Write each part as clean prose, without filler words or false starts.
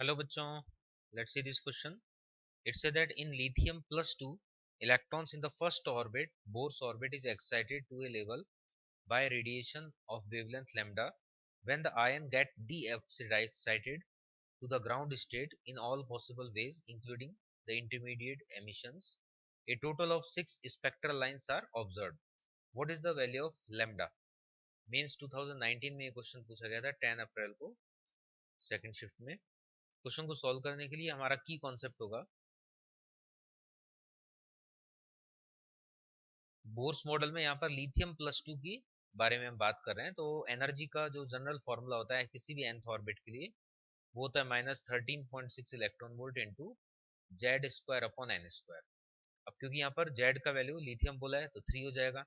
Hello bachcho, let's see this question. It says that in lithium plus 2, electrons in the first orbit, Bohr's orbit is excited to a level by radiation of wavelength lambda. When the ion get de-excited to the ground state in all possible ways, including the intermediate emissions, a total of 6 spectral lines are observed. What is the value of lambda? Means 2019 में ये question पूछा गया था 10 अप्रैल को second shift में। Question को solve करने के लिए हमारा की कॉन्सेप्ट होगा बोर्स मॉडल में। यहाँ पर लिथियम प्लस 2 की बारे में हम बात कर रहे हैं। तो एनर्जी का जो जनरल फॉर्मूला होता है किसी भी nth ऑर्बिट के लिए वो होता है -13.6 electron volt into Z square upon N square. अब क्योंकि यहाँ पर जेड का वैल्यू लिथियम बोला है तो 3 हो जाएगा।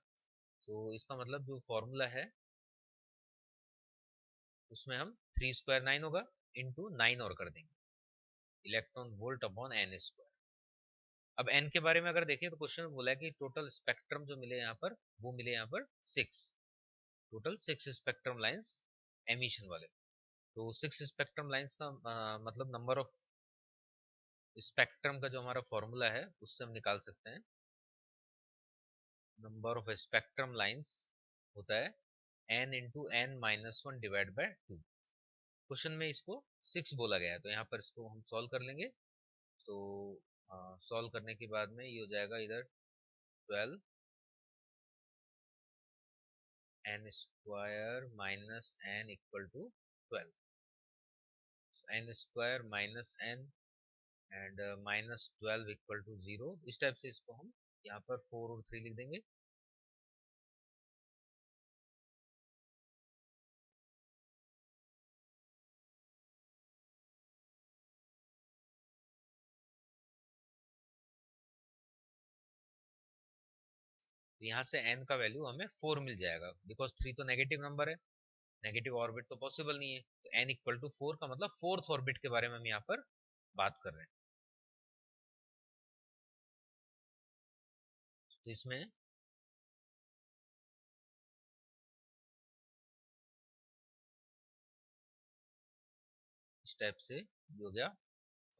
तो इसका मतलब जो फॉर्मूला है उसमें हम 3 स्क्वायर 9 होगा इंटू 9 और कर देंगे electron volt upon N square. अब एन के बारे में अगर देखें तो क्वेश्चन बोला है कि टोटल स्पेक्ट्रम जो मिले यहाँ पर वो मिले यहाँ पर 6, टोटल 6 स्पेक्ट्रम लाइंस एमिशन वाले। तो 6 स्पेक्ट्रम लाइंस का मतलब नंबर ऑफ स्पेक्ट्रम का जो हमारा फॉर्मूला है उससे हम निकाल सकते हैं। नंबर ऑफ स्पेक्ट्रम लाइंस होता है n into N minus one divide by 2। Question में इसको 6 बोला गया है तो यहाँ पर इसको हम सॉल्व कर लेंगे। सो सॉल्व करने के बाद में ये हो जाएगा इधर 12 n square minus n equal to 12। n square minus n and -12 equal to 0। इस टाइप से इसको हम यहाँ पर 4 और 3 लिख देंगे। तो यहाँ से n का वैल्यू हमें 4 मिल जाएगा बिकॉज 3 तो नेगेटिव नंबर है, नेगेटिव ऑर्बिट तो पॉसिबल नहीं है। तो n इक्वल टू 4 का मतलब फोर्थ ऑर्बिट के बारे में हम यहाँ पर बात कर रहे हैं। तो इसमें इस टाइप से हो गया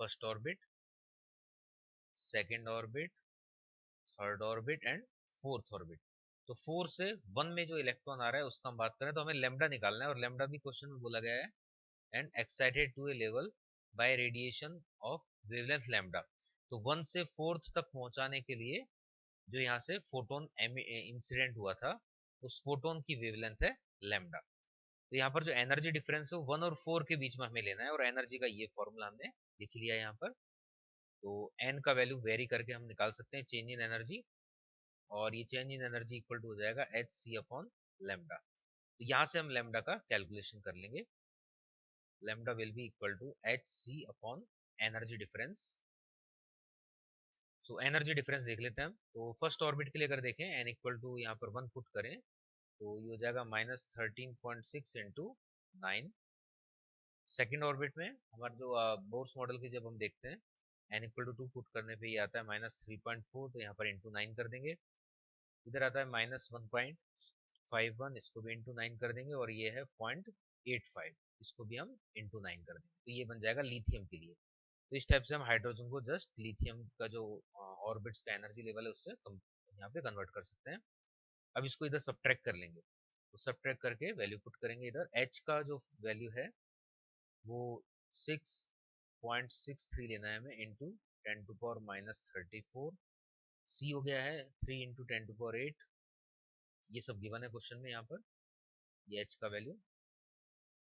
first orbit, second orbit, third orbit and fourth orbit. तो 4 से 1 में जो इलेक्ट्रॉन आ रहा है उसका हम बात करें तो हमें लेमडा निकालना है और लेमडा भी क्वेश्चन में बोला गया है and excited to a level by radiation of wavelength lambda. तो 1 से 4th तक पहुंचाने के लिए जो यहाँ से फोटोन इंसिडेंट हुआ था उस फोटोन की वेवलेंथ है लैम्डा। तो यहाँ पर जो एनर्जी डिफरेंस है 1 और 4 के बीच में हमें लेना है और एनर्जी का ये फॉर्मूला हमने लिख लिया है यहाँ पर। तो एन का वैल्यू वेरी करके हम निकाल सकते हैं चेंज इन एनर्जी, और ये change in energy equal to हो जाएगा एच सी अपॉन लेमडा। तो यहाँ से हम लेमडा का कैलकुलेशन कर लेंगे। Lambda will be equal to H C upon energy difference. So energy difference देख लेते हैं हम। तो फर्स्ट ऑर्बिट के लिए अगर देखें एन इक्वल टू यहाँ पर 1 पुट करें तो ये हो जाएगा -13.6 इंटू 9। सेकेंड ऑर्बिट में हमारा जो बोर्स मॉडल की जब हम देखते हैं एन इक्वल टू 2 पुट करने पे ये आता है -3.4, तो यहाँ पर इंटू 9 कर देंगे। इधर आता है -1.51, इसको भी इंटू 9 कर देंगे और ये है 0.85, इसको भी हम इंटू 9 कर देंगे। तो ये बन जाएगा लिथियम के लिए। तो इस टाइप से हम हाइड्रोजन को जस्ट लिथियम का जो ऑर्बिट्स का एनर्जी लेवल है उससे यहाँ पे कन्वर्ट कर सकते हैं। अब इसको इधर सब्ट्रैक्ट कर लेंगे तो सब्ट्रैक्ट करके वैल्यू पुट करेंगे। इधर h का जो वैल्यू है वो 6.63 लेना है हमें इंटू 10⁻⁻34। c हो गया है 3 इंटू 10⁸। ये सब गिवन है क्वेश्चन में यहाँ पर। ये h का value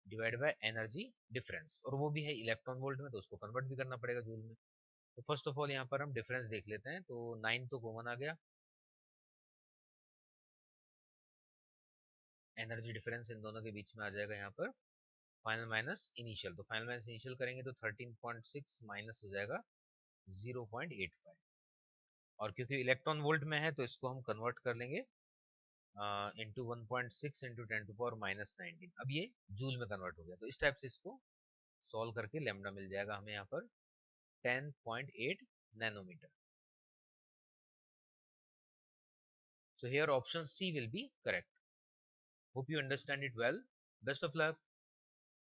divide by energy difference, और वो भी है इलेक्ट्रॉन वोल्ट में तो उसको कन्वर्ट भी करना पड़ेगा जूल में। तो फर्स्ट ऑफ ऑल यहाँ पर हम डिफरेंस देख लेते हैं। तो 9 तो कॉमन आ गया, एनर्जी डिफरेंस इन दोनों के बीच में आ जाएगा यहाँ पर फाइनल माइनस इनिशियल। तो फाइनल माइनस इनिशियल करेंगे तो 13.6 माइनस हो जाएगा 0.85, और क्योंकि इलेक्ट्रॉन वोल्ट में है तो इसको हम कन्वर्ट कर लेंगे इंटू 1.6 इंटू 10⁻⁻19। अब ये जूल में कन्वर्ट हो गया। तो इस टाइप से इसको सॉल्व करके लेमडा मिल जाएगा हमें यहाँ पर 10.8 nanometre. So here option C will be correct. Hope you understand it well. Best of luck.